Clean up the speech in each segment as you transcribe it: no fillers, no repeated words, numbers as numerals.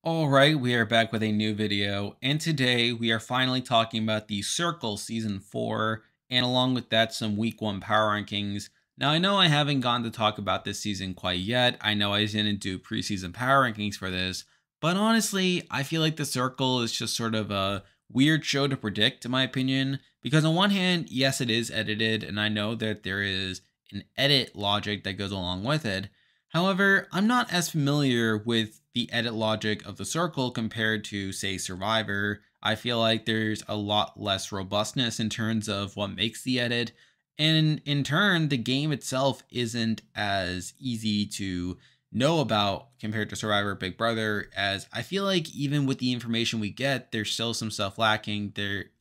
Alright, we are back with a new video, and today we are finally talking about the Circle Season 4, and along with that, some Week 1 power rankings. Now, I know I haven't gotten to talk about this season quite yet. I know I didn't do preseason power rankings for this, but honestly, I feel like the Circle is just sort of a weird show to predict, in my opinion, because on one hand, yes, it is edited, and I know that there is an edit logic that goes along with it. However, I'm not as familiar with the edit logic of the Circle compared to, say, Survivor. I feel like there's a lot less robustness in terms of what makes the edit. And in turn, the game itself isn't as easy to know about compared to Survivor Big Brother, as I feel like even with the information we get, there's still some stuff lacking.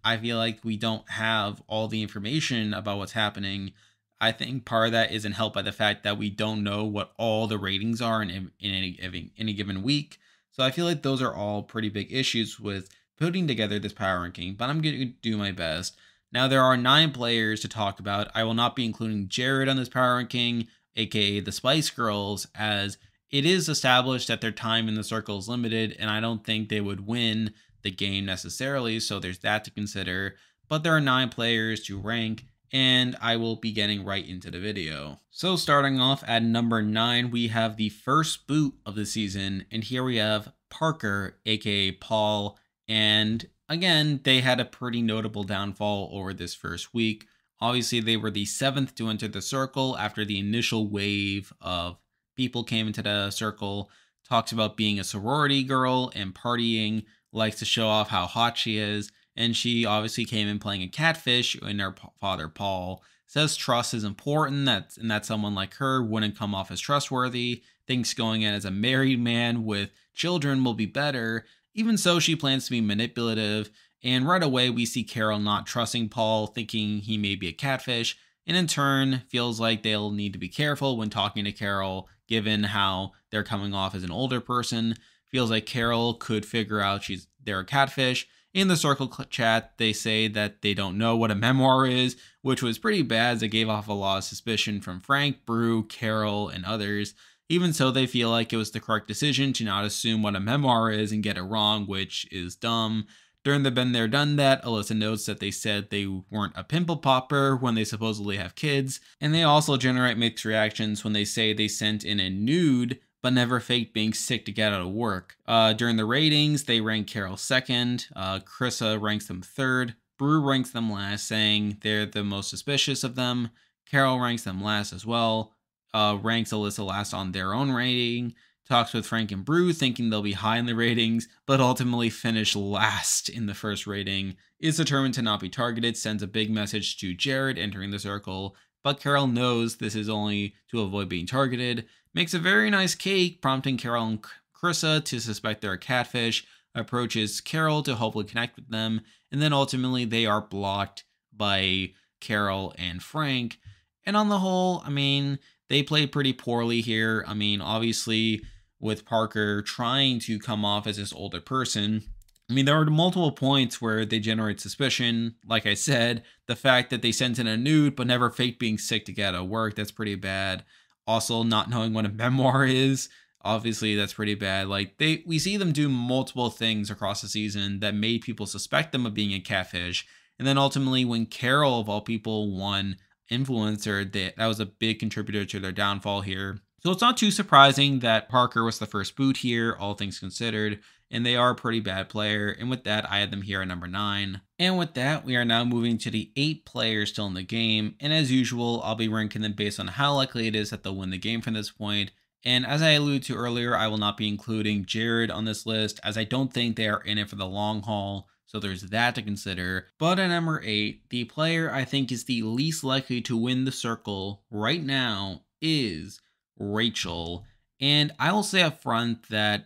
I feel like we don't have all the information about what's happening. I think part of that isn't helped by the fact that we don't know what all the ratings are in any given week. So I feel like those are all pretty big issues with putting together this power ranking, but I'm going to do my best. Now, there are 9 players to talk about. I will not be including Jared on this power ranking, aka the Spice Girls, as it is established that their time in the circle is limited, and I don't think they would win the game necessarily, so there's that to consider. But there are 9 players to rank, and I will be getting right into the video. So starting off at number 9, we have the first boot of the season, and here we have Parker, aka Paul, and again, they had a pretty notable downfall over this first week. Obviously, they were the 7th to enter the circle after the initial wave of people came into the circle. Talks about being a sorority girl and partying, likes to show off how hot she is, and she obviously came in playing a catfish in her father Paul. Says trust is important, and that someone like her wouldn't come off as trustworthy. Thinks going in as a married man with children will be better. Even so, she plans to be manipulative, and right away we see Carol not trusting Paul, thinking he may be a catfish, and in turn feels like they'll need to be careful when talking to Carol, given how they're coming off as an older person. Feels like Carol could figure out they're a catfish. In the circle chat, they say that they don't know what a memoir is, which was pretty bad as it gave off a lot of suspicion from Frank, Brew, Carol, and others. Even so, they feel like it was the correct decision to not assume what a memoir is and get it wrong, which is dumb. During the Been There Done That, Alyssa notes that they said they weren't a pimple popper when they supposedly have kids, and they also generate mixed reactions when they say they sent in a nude but never faked being sick to get out of work. During the ratings, they rank Carol second, Crissa ranks them third, Brew ranks them last, saying they're the most suspicious of them. Carol ranks them last as well, ranks Alyssa last on their own rating, talks with Frank and Brew, thinking they'll be high in the ratings, but ultimately finish last in the first rating, is determined to not be targeted, sends a big message to Jared entering the circle, but Carol knows this is only to avoid being targeted, makes a very nice cake, prompting Carol and Crissa to suspect they're a catfish, approaches Carol to hopefully connect with them, and then ultimately they are blocked by Carol and Frank. And on the whole, I mean, they played pretty poorly here. I mean, obviously, with Parker trying to come off as this older person, I mean, there were multiple points where they generate suspicion. Like I said, the fact that they sent in a nude but never faked being sick to get out of work, that's pretty bad. Also, not knowing what a memoir is, obviously that's pretty bad. Like we see them do multiple things across the season that made people suspect them of being a catfish. And then ultimately when Carol of all people won influencer, that was a big contributor to their downfall here. So it's not too surprising that Parker was the first boot here, all things considered, and they are a pretty bad player. And with that, I had them here at number 9. And with that, we are now moving to the 8 players still in the game. And as usual, I'll be ranking them based on how likely it is that they'll win the game from this point. And as I alluded to earlier, I will not be including Jared on this list, as I don't think they are in it for the long haul. So there's that to consider. But at number 8, the player I think is the least likely to win the circle right now is Rachel. And I will say up front that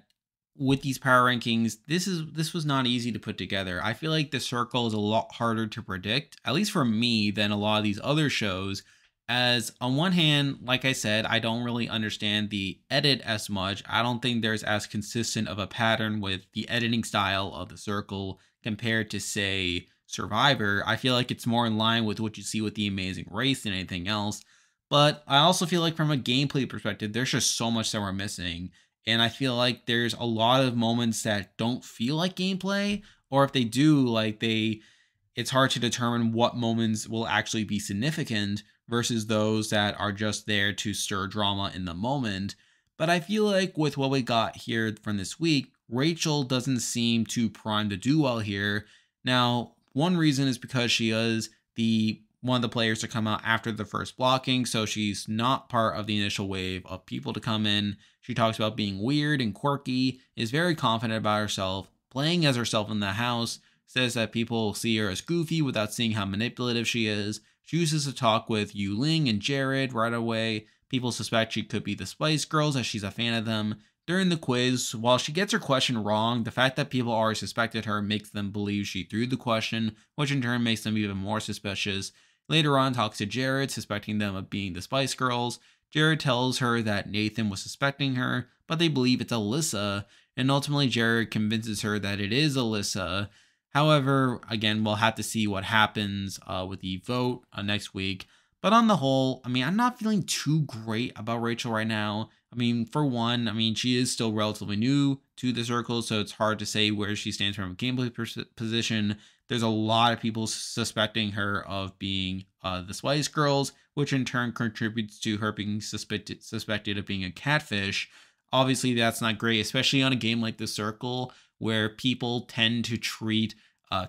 with these power rankings, this was not easy to put together. I feel like the circle is a lot harder to predict, at least for me, than a lot of these other shows. As on one hand, like I said, I don't really understand the edit as much. I don't think there's as consistent of a pattern with the editing style of the circle compared to, say, Survivor. I feel like it's more in line with what you see with The Amazing Race than anything else. But I also feel like from a gameplay perspective, there's just so much that we're missing. And I feel like there's a lot of moments that don't feel like gameplay, or if they do, like it's hard to determine what moments will actually be significant versus those that are just there to stir drama in the moment. But I feel like with what we got here from this week, Rachel doesn't seem too primed to do well here. Now, one reason is because she is the one of the players to come out after the first blocking, so she's not part of the initial wave of people to come in. She talks about being weird and quirky, is very confident about herself, playing as herself in the house, says that people see her as goofy without seeing how manipulative she is. She uses to talk with Ling and Jared right away. People suspect she could be the Spice Girls as she's a fan of them. During the quiz, while she gets her question wrong, the fact that people already suspected her makes them believe she threw the question, which in turn makes them even more suspicious. Later on, talks to Jared, suspecting them of being the Spice Girls. Jared tells her that Nathan was suspecting her, but they believe it's Alyssa, and ultimately Jared convinces her that it is Alyssa. However, again, we'll have to see what happens with the vote next week. But on the whole, I mean, I'm not feeling too great about Rachel right now. I mean, for one, I mean, she is still relatively new to the circle, so it's hard to say where she stands from a gameplay position. There's a lot of people suspecting her of being the Spice Girls, which in turn contributes to her being suspected of being a catfish. Obviously, that's not great, especially on a game like the Circle, where people tend to treat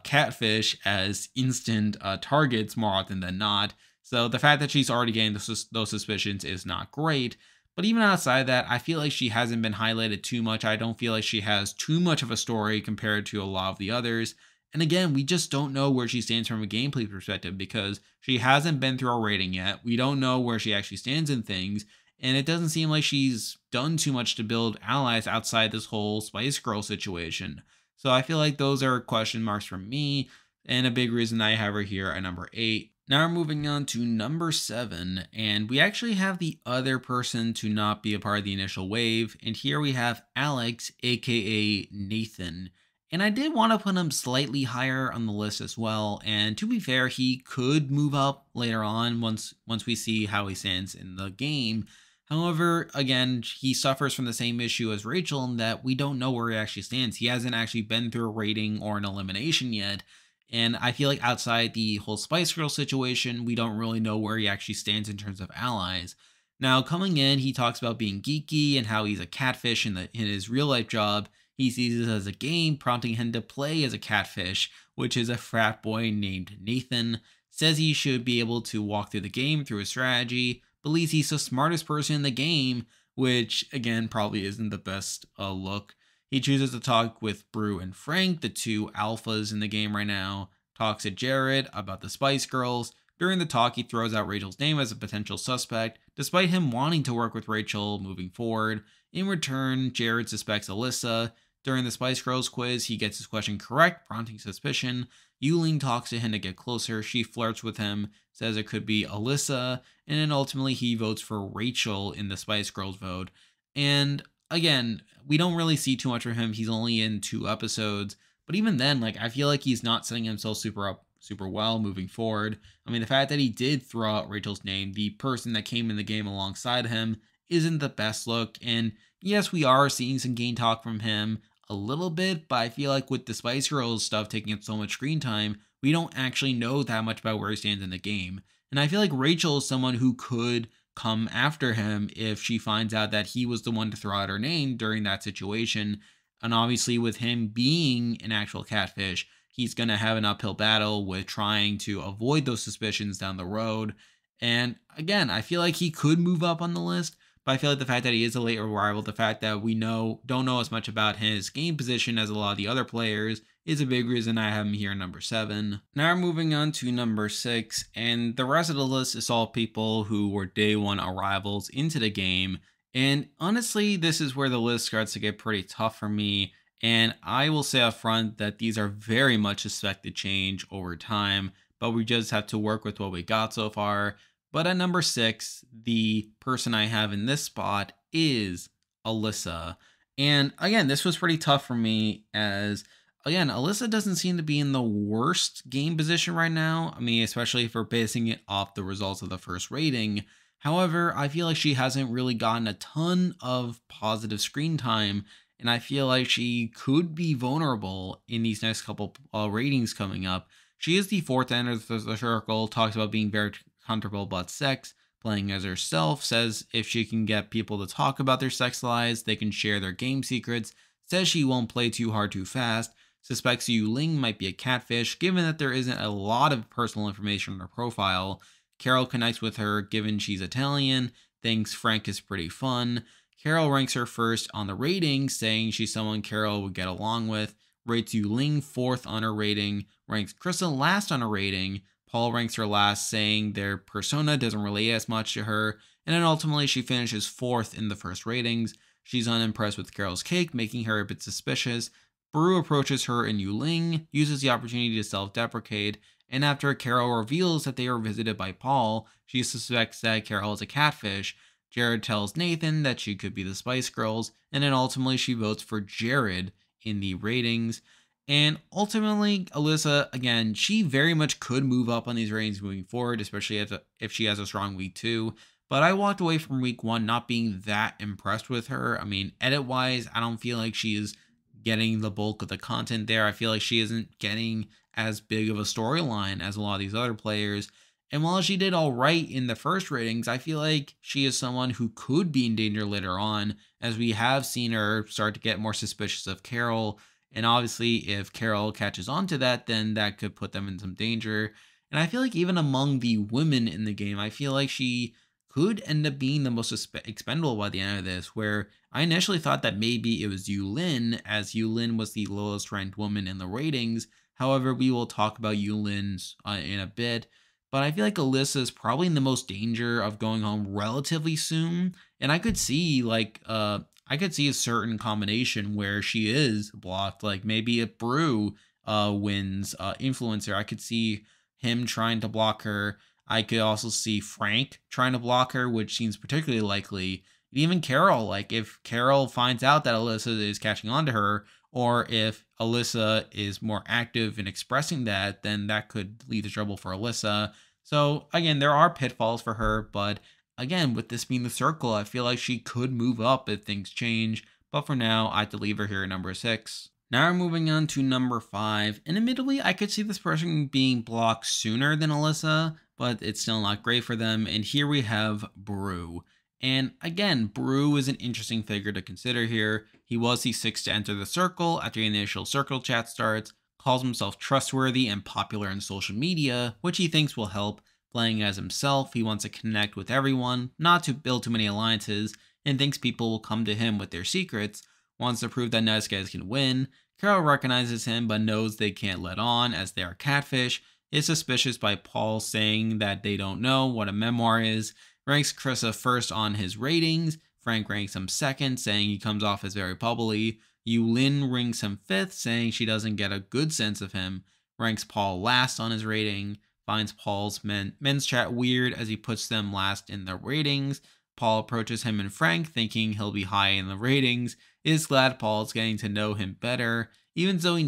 catfish as instant targets more often than not. So the fact that she's already getting those suspicions is not great. But even outside that, I feel like she hasn't been highlighted too much. I don't feel like she has too much of a story compared to a lot of the others. And again, we just don't know where she stands from a gameplay perspective because she hasn't been through our rating yet. We don't know where she actually stands in things. And it doesn't seem like she's done too much to build allies outside this whole Spice Girl situation. So I feel like those are question marks for me, and a big reason I have her here at number 8. Now we're moving on to number 7, and we actually have the other person to not be a part of the initial wave, and here we have Alex, aka Nathan. And I did want to put him slightly higher on the list as well, and to be fair, he could move up later on once we see how he stands in the game. However, again, he suffers from the same issue as Rachel in that we don't know where he actually stands. He hasn't actually been through a rating or an elimination yet. And I feel like outside the whole Spice Girl situation, we don't really know where he actually stands in terms of allies. Now, coming in, he talks about being geeky and how he's a catfish in his real life job. He sees it as a game, prompting him to play as a catfish, which is a frat boy named Nathan. Says he should be able to walk through the game through a strategy, believes he's the smartest person in the game, which again probably isn't the best look. He chooses to talk with Brew and Frank, the two alphas in the game right now, talks to Jared about the Spice Girls. During the talk, he throws out Rachel's name as a potential suspect, despite him wanting to work with Rachel moving forward. In return, Jared suspects Alyssa. During the Spice Girls quiz, he gets his question correct, prompting suspicion. Ling talks to him to get closer. She flirts with him, says it could be Alyssa, and then ultimately he votes for Rachel in the Spice Girls vote. And again, we don't really see too much from him. He's only in 2 episodes, but even then, like I feel like he's not setting himself super well moving forward. I mean, the fact that he did throw out Rachel's name, the person that came in the game alongside him, isn't the best look. And yes, we are seeing some game talk from him a little bit, but I feel like with the Spice Girls stuff taking up so much screen time, we don't actually know that much about where he stands in the game. And I feel like Rachel is someone who could come after him if she finds out that he was the one to throw out her name during that situation. And obviously, with him being an actual catfish, he's going to have an uphill battle with trying to avoid those suspicions down the road. And again, I feel like he could move up on the list, but I feel like the fact that he is a late arrival, the fact that we don't know as much about his game position as a lot of the other players, is a big reason I have him here number 7. Now we're moving on to number 6, and the rest of the list is all people who were day 1 arrivals into the game. And honestly, this is where the list starts to get pretty tough for me. And I will say up front that these are very much expected change over time, but we just have to work with what we got so far. But at number 6, the person I have in this spot is Alyssa. And again, this was pretty tough for me as, again, Alyssa doesn't seem to be in the worst game position right now. I mean, especially if we're basing it off the results of the first rating. However, I feel like she hasn't really gotten a ton of positive screen time, and I feel like she could be vulnerable in these next couple ratings coming up. She is the fourth enter the circle, talks about being very comfortable about sex, playing as herself, says if she can get people to talk about their sex lives, they can share their game secrets, says she won't play too hard too fast, suspects Ling might be a catfish, given that there isn't a lot of personal information on her profile. Carol connects with her given she's Italian, thinks Frank is pretty fun. Carol ranks her first on the rating, saying she's someone Carol would get along with. Rates Ling fourth on her rating, ranks Crissa last on her rating. Paul ranks her last, saying their persona doesn't relate as much to her, and then ultimately she finishes fourth in the first ratings. She's unimpressed with Carol's cake, making her a bit suspicious. Brew approaches her in Ling, uses the opportunity to self-deprecate, and after Carol reveals that they were visited by Paul, she suspects that Carol is a catfish. Jared tells Nathan that she could be the Spice Girls, and then ultimately she votes for Jared in the ratings. And ultimately, Alyssa, again, she very much could move up on these ratings moving forward, especially if she has a strong week 2. But I walked away from week 1 not being that impressed with her. I mean, edit-wise, I don't feel like she is getting the bulk of the content there. I feel like she isn't getting as big of a storyline as a lot of these other players. And while she did all right in the first ratings, I feel like she is someone who could be in danger later on, as we have seen her start to get more suspicious of Carol. And obviously, if Carol catches on to that, then that could put them in some danger. And I feel like even among the women in the game, I feel like she could end up being the most expendable by the end of this, where I initially thought that maybe it was Yulin, as Yulin was the lowest ranked woman in the ratings. However, we will talk about Yulin's in a bit. But I feel like Alyssa is probably in the most danger of going home relatively soon. And I could see a certain combination where she is blocked. Like maybe if Brew wins influencer, I could see him trying to block her. I could also see Frank trying to block her, which seems particularly likely. And even Carol, like if Carol finds out that Alyssa is catching on to her, or if Alyssa is more active in expressing that, then that could lead to trouble for Alyssa. So again, there are pitfalls for her, but again, with this being the circle, I feel like she could move up if things change. But for now, I have to leave her here at number 6. Now we're moving on to number 5, and admittedly, I could see this person being blocked sooner than Alyssa, but it's still not great for them, and here we have Brew. And again, Brew is an interesting figure to consider here. He was the 6th to enter the circle after the initial circle chat starts, calls himself trustworthy and popular in social media, which he thinks will help. Playing as himself, he wants to connect with everyone, not to build too many alliances, and thinks people will come to him with their secrets. Wants to prove that nice guys can win. Carol recognizes him but knows they can't let on as they are catfish. Is suspicious by Paul saying that they don't know what a memoir is. Ranks Crissa first on his ratings. Frank ranks him second, saying he comes off as very bubbly. Yulin ranks him fifth, saying she doesn't get a good sense of him. Ranks Paul last on his rating. Finds Paul's men's chat weird as he puts them last in the ratings. Paul approaches him and Frank, thinking he'll be high in the ratings. Is glad Paul is getting to know him better, even though he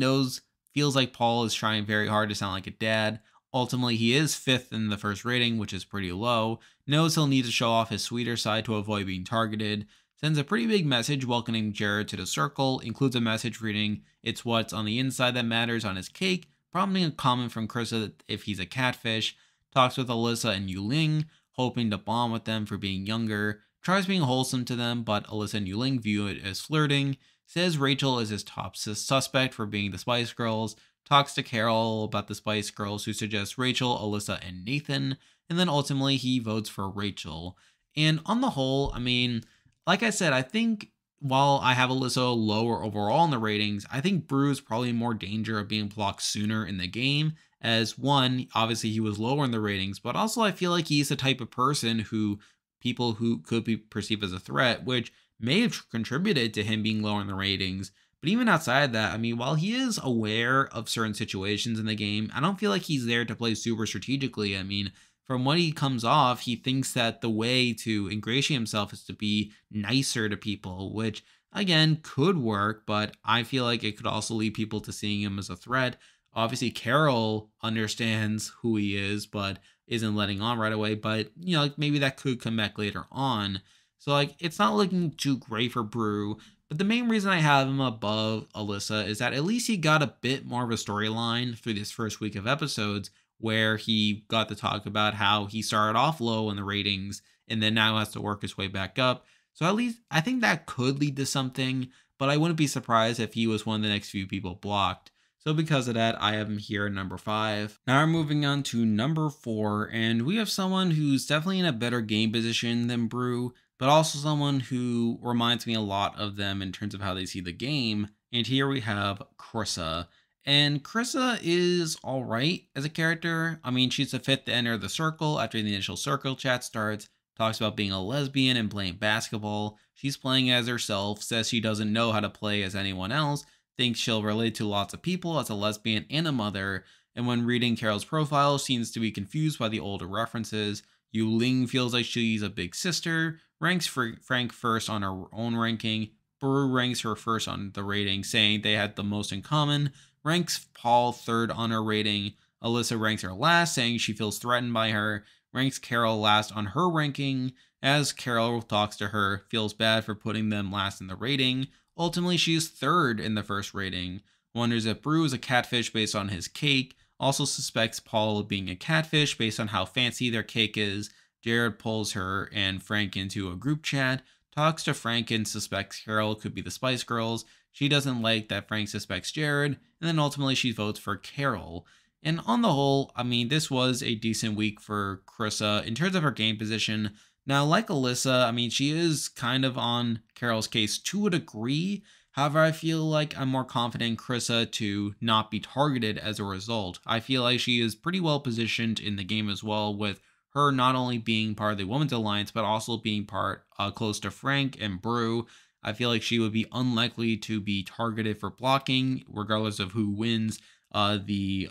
feels like Paul is trying very hard to sound like a dad. Ultimately, he is 5th in the first rating, which is pretty low. Knows he'll need to show off his sweeter side to avoid being targeted. Sends a pretty big message welcoming Jared to the circle. Includes a message reading, "It's what's on the inside that matters" on his cake, prompting a comment from Crissa if he's a catfish. Talks with Alyssa and Ling, hoping to bond with them for being younger. Tries being wholesome to them, but Alyssa and Ling view it as flirting. Says Rachel is his top suspect for being the Spice Girls. Talks to Carol about the Spice Girls, who suggests Rachel, Alyssa, and Nathan. And then ultimately he votes for Rachel. And on the whole, I mean, like I said, I think while I have Alyssa lower overall in the ratings, I think Brew is probably in more danger of being blocked sooner in the game. As one, obviously he was lower in the ratings, but also I feel like he's the type of person who people who could be perceived as a threat, which may have contributed to him being lower in the ratings. But even outside of that, I mean, while he is aware of certain situations in the game, I don't feel like he's there to play super strategically. I mean, from what he comes off, he thinks that the way to ingratiate himself is to be nicer to people, which again could work, but I feel like it could also lead people to seeing him as a threat. Obviously, Carol understands who he is, but isn't letting on right away. But, like maybe that could come back later on. So, like, it's not looking too great for Brew. But the main reason I have him above Alyssa is that at least he got a bit more of a storyline through this first week of episodes where he got to talk about how he started off low in the ratings and then now has to work his way back up. So at least I think that could lead to something, but I wouldn't be surprised if he was one of the next few people blocked. So because of that, I have him here at number 5. Now we're moving on to number 4, and we have someone who's definitely in a better game position than Brew, but also someone who reminds me a lot of them in terms of how they see the game. And here we have Crissa. And Crissa is alright as a character. I mean, she's the 5th to enter the circle after the initial circle chat starts, talks about being a lesbian and playing basketball. She's playing as herself, says she doesn't know how to play as anyone else, thinks she'll relate to lots of people as a lesbian and a mother, and when reading Carol's profile, seems to be confused by the older references. Ling feels like she's a big sister, ranks Frank first on her own ranking, Brew ranks her first on the rating, saying they had the most in common, ranks Paul third on her rating, Alyssa ranks her last, saying she feels threatened by her, ranks Carol last on her ranking, as Carol talks to her, feels bad for putting them last in the rating. Ultimately, she's third in the first rating, wonders if Brew is a catfish based on his cake, also suspects Paul of being a catfish based on how fancy their cake is. Jared pulls her and Frank into a group chat, talks to Frank and suspects Carol could be the Spice Girls. She doesn't like that Frank suspects Jared, and then ultimately she votes for Carol. And on the whole, I mean, this was a decent week for Crissa in terms of her game position. Now, like Alyssa, I mean, she is kind of on Carol's case to a degree. However, I feel like I'm more confident in Crissa to not be targeted as a result. I feel like she is pretty well positioned in the game as well, with her not only being part of the Women's Alliance, but also being part close to Frank and Brew. I feel like she would be unlikely to be targeted for blocking, regardless of who wins the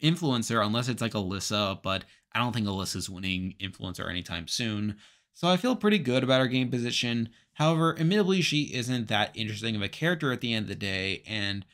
influencer, unless it's like Alyssa, but I don't think Alyssa's winning influencer anytime soon. So I feel pretty good about her game position. However, admittedly, she isn't that interesting of a character at the end of the day. And,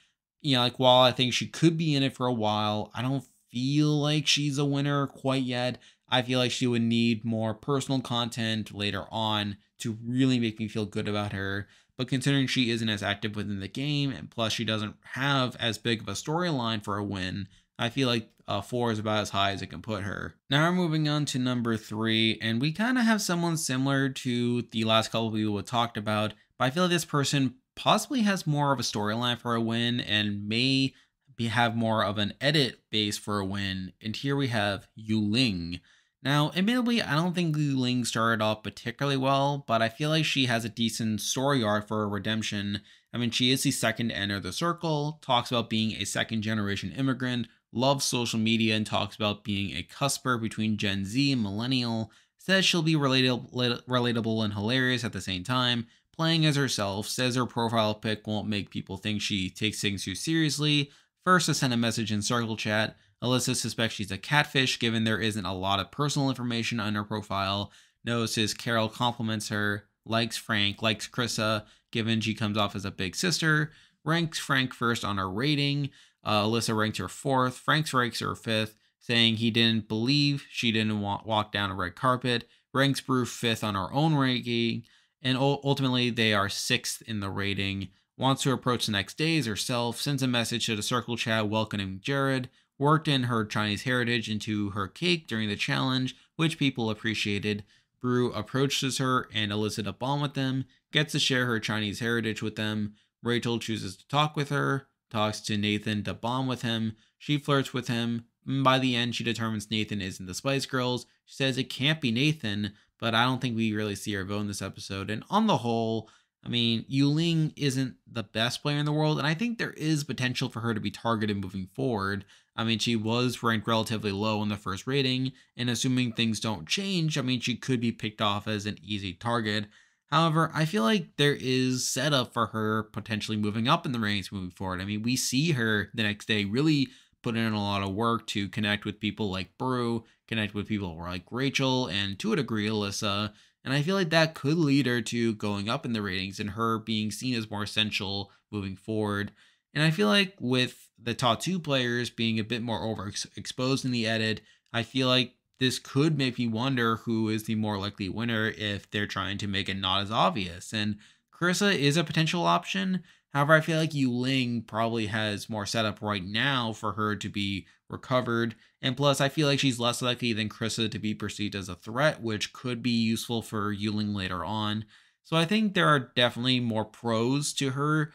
like while I think she could be in it for a while, I don't feel like she's a winner quite yet. I feel like she would need more personal content later on to really make me feel good about her. But considering she isn't as active within the game, and plus she doesn't have as big of a storyline for a win, I feel like 4 is about as high as it can put her. Now we're moving on to number 3, and we kind of have someone similar to the last couple people we talked about, but I feel like this person possibly has more of a storyline for a win and may have more of an edit base for a win. And here we have Ling. Now, admittedly, I don't think Ling started off particularly well, but I feel like she has a decent story arc for her redemption. I mean, she is the 2nd to enter the circle, talks about being a 2nd-generation immigrant, loves social media, and talks about being a cusper between Gen Z and Millennial, says she'll be relatable and hilarious at the same time, playing as herself, says her profile pic won't make people think she takes things too seriously, first to send a message in circle chat. Alyssa suspects she's a catfish given there isn't a lot of personal information on her profile, notices Carol compliments her, likes Frank, likes Crissa given she comes off as a big sister, ranks Frank first on her rating, Alyssa ranks her 4th, Frank ranks her 5th, saying he didn't believe she didn't walk down a red carpet, ranks Brew 5th on her own ranking, and ultimately they are 6th in the rating, wants to approach the next day as herself, sends a message to the circle chat welcoming Jared, worked in her Chinese heritage into her cake during the challenge, which people appreciated. Brew approaches her and elicits a bond with them, gets to share her Chinese heritage with them. Rachel chooses to talk with her, talks to Nathan to bond with him. She flirts with him. By the end, she determines Nathan isn't the Spice Girls. She says it can't be Nathan, but I don't think we really see her vote in this episode. And on the whole, I mean, Ling isn't the best player in the world, and I think there is potential for her to be targeted moving forward. I mean, she was ranked relatively low in the first rating, and assuming things don't change, I mean, she could be picked off as an easy target. However, I feel like there is setup for her potentially moving up in the ranks moving forward. I mean, we see her the next day really put in a lot of work to connect with people like Brew, connect with people like Rachel, and to a degree, Alyssa. And I feel like that could lead her to going up in the ratings and her being seen as more essential moving forward. And I feel like with the top two players being a bit more overexposed in the edit, I feel like this could make me wonder who is the more likely winner if they're trying to make it not as obvious. And Crissa is a potential option. However, I feel like Ling probably has more setup right now for her to be recovered. And plus, I feel like she's less likely than Crissa to be perceived as a threat, which could be useful for Ling later on. So I think there are definitely more pros to her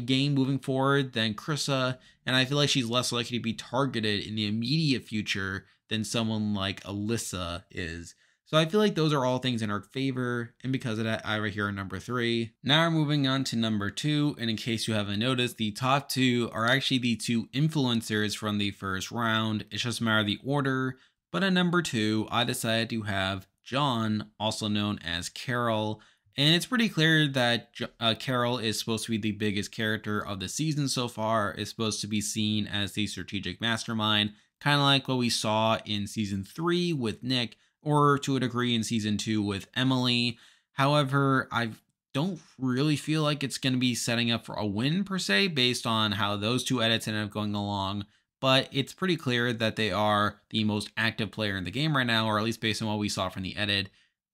game moving forward than Crissa, and I feel like she's less likely to be targeted in the immediate future than someone like Alyssa is. So I feel like those are all things in her favor, and because of that, I right here are number 3. Now we're moving on to number 2, and in case you haven't noticed, the top 2 are actually the 2 influencers from the first round. It's just a matter of the order, but at number 2, I decided to have John, also known as Carol. And it's pretty clear that Carol is supposed to be the biggest character of the season so far. Is supposed to be seen as the strategic mastermind, kind of like what we saw in season 3 with Nick, or to a degree in season 2 with Emily. However, I don't really feel like it's going to be setting up for a win per se, based on how those 2 edits ended up going along. But it's pretty clear that they are the most active player in the game right now, or at least based on what we saw from the edit.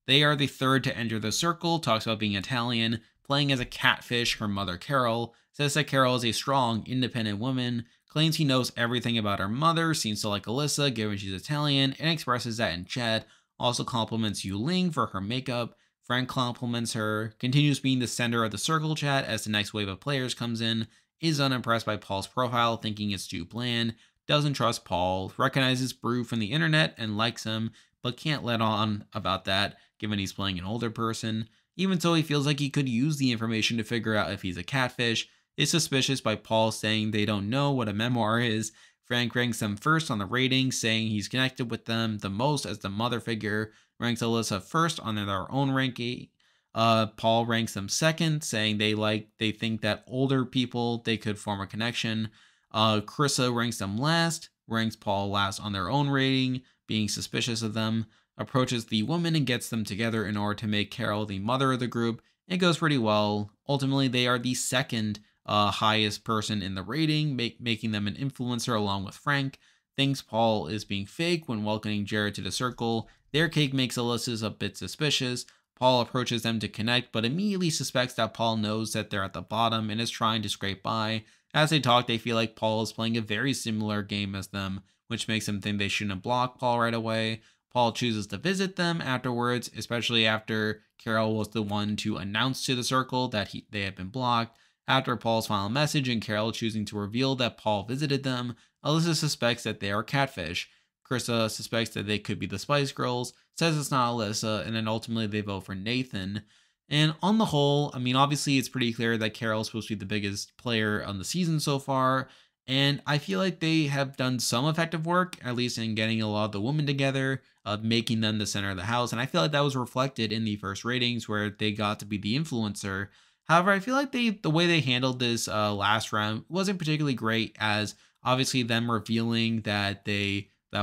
They are the 3rd to enter the circle, talks about being Italian, playing as a catfish. Her mother, Carol, says that Carol is a strong, independent woman, claims he knows everything about her mother, seems to like Alyssa given she's Italian, and expresses that in chat. Also compliments Ling for her makeup. Fran compliments her, continues being the center of the circle chat as the next wave of players comes in, is unimpressed by Paul's profile, thinking it's too bland, doesn't trust Paul, recognizes Brew from the internet and likes him, but can't let on about that, given he's playing an older person. Even so, he feels like he could use the information to figure out if he's a catfish, is suspicious by Paul saying they don't know what a memoir is. Frank ranks them first on the rating, saying he's connected with them the most as the mother figure, ranks Alyssa first on their own ranking. Paul ranks them second, saying they think that older people, they could form a connection. Crissa ranks them last, ranks Paul last on their own rating, being suspicious of them, approaches the woman and gets them together in order to make Carol the mother of the group. It goes pretty well. Ultimately, they are the second highest person in the rating, making them an influencer along with Frank. Thinks Paul is being fake when welcoming Jared to the circle. Their cake makes Alyssa's a bit suspicious. Paul approaches them to connect, but immediately suspects that Paul knows that they're at the bottom and is trying to scrape by. As they talk, they feel like Paul is playing a very similar game as them, which makes them think they shouldn't block Paul right away. Paul chooses to visit them afterwards, especially after Carol was the one to announce to the circle that they had been blocked. After Paul's final message and Carol choosing to reveal that Paul visited them, Alyssa suspects that they are catfish. Crissa suspects that they could be the Spice Girls, says it's not Alyssa, and then ultimately they vote for Nathan. And on the whole, I mean, obviously it's pretty clear that Carol is supposed to be the biggest player on the season so far, and I feel like they have done some effective work, at least in getting a lot of the women together, making them the center of the house. And I feel like that was reflected in the first ratings where they got to be the influencer. However, I feel like the way they handled this last round wasn't particularly great, as obviously them revealing that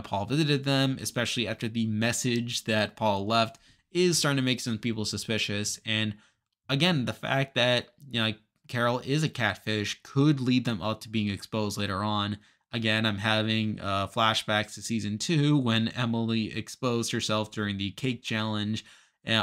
Paul visited them, especially after the message that Paul left, is starting to make some people suspicious. And again, the fact that Carol is a catfish could lead them up to being exposed later on. Again, I'm having flashbacks to season 2 when Emily exposed herself during the cake challenge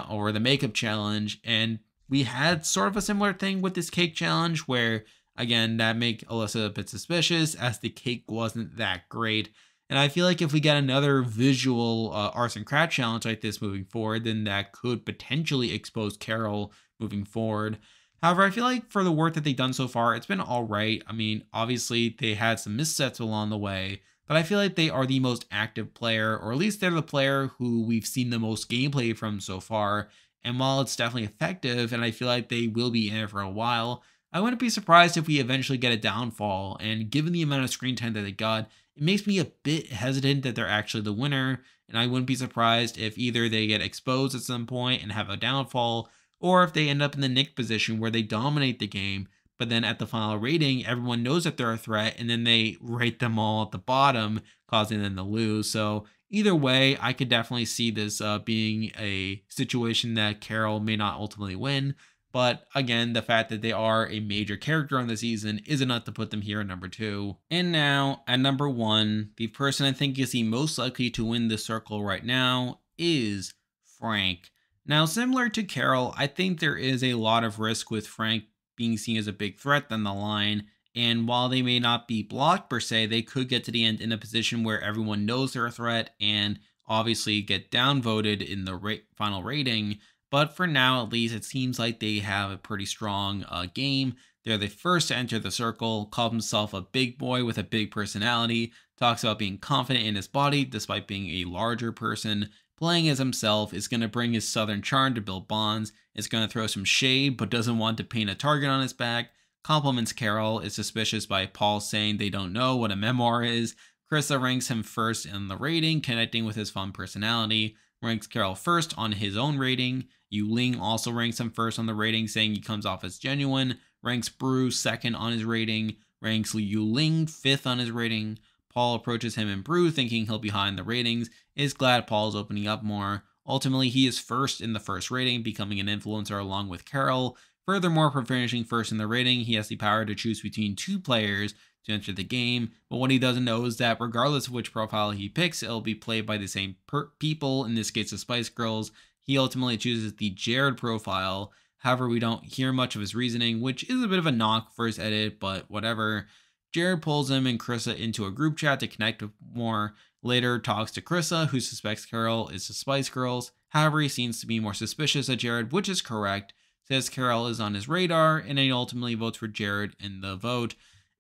or the makeup challenge. And we had sort of a similar thing with this cake challenge where, again, that made Alyssa a bit suspicious as the cake wasn't that great. And I feel like if we get another visual arts and craft challenge like this moving forward, then that could potentially expose Carol moving forward. However, I feel like for the work that they've done so far, it's been all right. I mean, obviously they had some missteps along the way, but I feel like they are the most active player, or at least they're the player who we've seen the most gameplay from so far. And while it's definitely effective, and I feel like they will be in it for a while, I wouldn't be surprised if we eventually get a downfall. And given the amount of screen time that they got, it makes me a bit hesitant that they're actually the winner. And I wouldn't be surprised if either they get exposed at some point and have a downfall, or if they end up in the Nick position where they dominate the game, but then at the final rating, everyone knows that they're a threat, and then they rate them all at the bottom, causing them to lose. So either way, I could definitely see this being a situation that Carol may not ultimately win, But again, the fact that they are a major character on the season is enough to put them here at number 2. And now at number 1, the person I think is the most likely to win the circle right now is Frank. Now, similar to Carol, I think there is a lot of risk with Frank being seen as a big threat down the line. And while they may not be blocked per se, they could get to the end in a position where everyone knows they're a threat and obviously get downvoted in the final rating. But for now, at least, it seems like they have a pretty strong game. They're the first to enter the circle, calls himself a big boy with a big personality, talks about being confident in his body despite being a larger person, playing as himself, is going to bring his southern charm to build bonds, is going to throw some shade but doesn't want to paint a target on his back, compliments Carol, is suspicious by Paul saying they don't know what a memoir is. Crissa ranks him first in the rating, connecting with his fun personality, ranks Carol first on his own rating. Ling also ranks him first on the rating, saying he comes off as genuine, ranks Bruce second on his rating, ranks Ling fifth on his rating. Paul approaches him and Brew thinking he'll be high in the ratings, is glad Paul's opening up more. Ultimately, he is first in the first rating, becoming an influencer along with Carol. Furthermore, for finishing first in the rating, he has the power to choose between 2 players to enter the game, but what he doesn't know is that regardless of which profile he picks, it'll be played by the same people, in this case the Spice Girls. He ultimately chooses the Jared profile. However, we don't hear much of his reasoning, which is a bit of a knock for his edit, but whatever. Jared pulls him and Crissa into a group chat to connect with more. Later talks to Crissa, who suspects Carol is the Spice Girls. However, he seems to be more suspicious of Jared, which is correct. Says Carol is on his radar, and then he ultimately votes for Jared in the vote.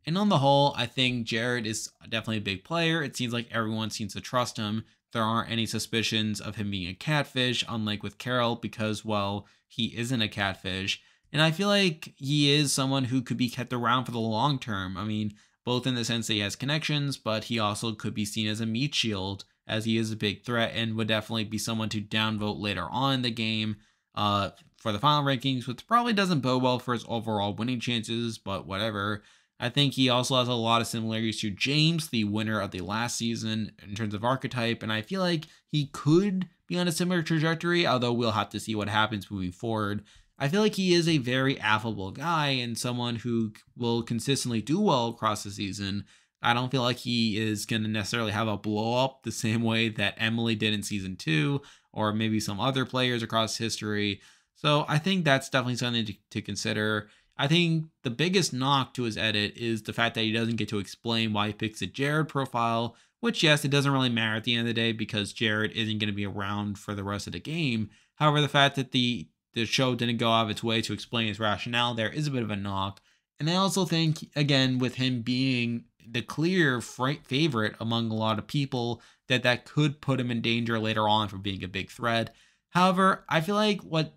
And on the whole, I think Jared is definitely a big player. It seems like everyone seems to trust him. There aren't any suspicions of him being a catfish, unlike with Carol, because, well, he isn't a catfish. And I feel like he is someone who could be kept around for the long term. I mean, both in the sense that he has connections, but he also could be seen as a meat shield, as he is a big threat and would definitely be someone to downvote later on in the game for the final rankings, which probably doesn't bode well for his overall winning chances, but whatever. I think he also has a lot of similarities to James, the winner of the last season, in terms of archetype, and I feel like he could be on a similar trajectory, although we'll have to see what happens moving forward. I feel like he is a very affable guy and someone who will consistently do well across the season. I don't feel like he is going to necessarily have a blow up the same way that Emily did in season 2, or maybe some other players across history. So I think that's definitely something to consider. I think the biggest knock to his edit is the fact that he doesn't get to explain why he picks a Jared profile, which, yes, it doesn't really matter at the end of the day because Jared isn't going to be around for the rest of the game. However, the fact that the show didn't go out of its way to explain his rationale there is a bit of a knock. And I also think, again, with him being the clear favorite among a lot of people, that could put him in danger later on for being a big threat. However, I feel like what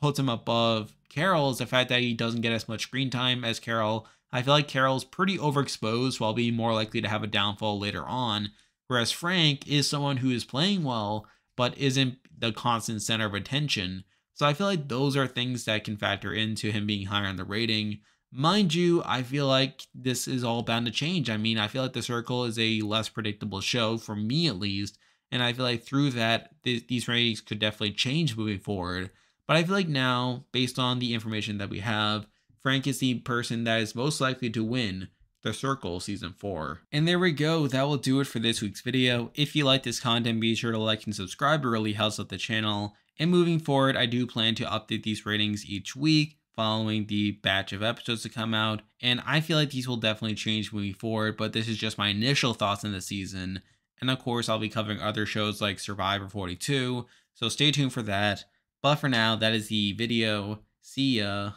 puts him above Carol is the fact that he doesn't get as much screen time as Carol. I feel like Carol's pretty overexposed while being more likely to have a downfall later on, whereas Frank is someone who is playing well, but isn't the constant center of attention. So I feel like those are things that can factor into him being higher in the rating. Mind you, I feel like this is all bound to change. I mean, I feel like The Circle is a less predictable show, for me at least, and I feel like through that, these ratings could definitely change moving forward. But I feel like now, based on the information that we have, Frank is the person that is most likely to win The Circle Season 4. And there we go, that will do it for this week's video. If you like this content, be sure to like and subscribe, it really helps out the channel. And moving forward, I do plan to update these ratings each week, following the batch of episodes to come out. And I feel like these will definitely change moving forward, but this is just my initial thoughts on the season. And of course, I'll be covering other shows like Survivor 42, so stay tuned for that. But for now, that is the video. See ya.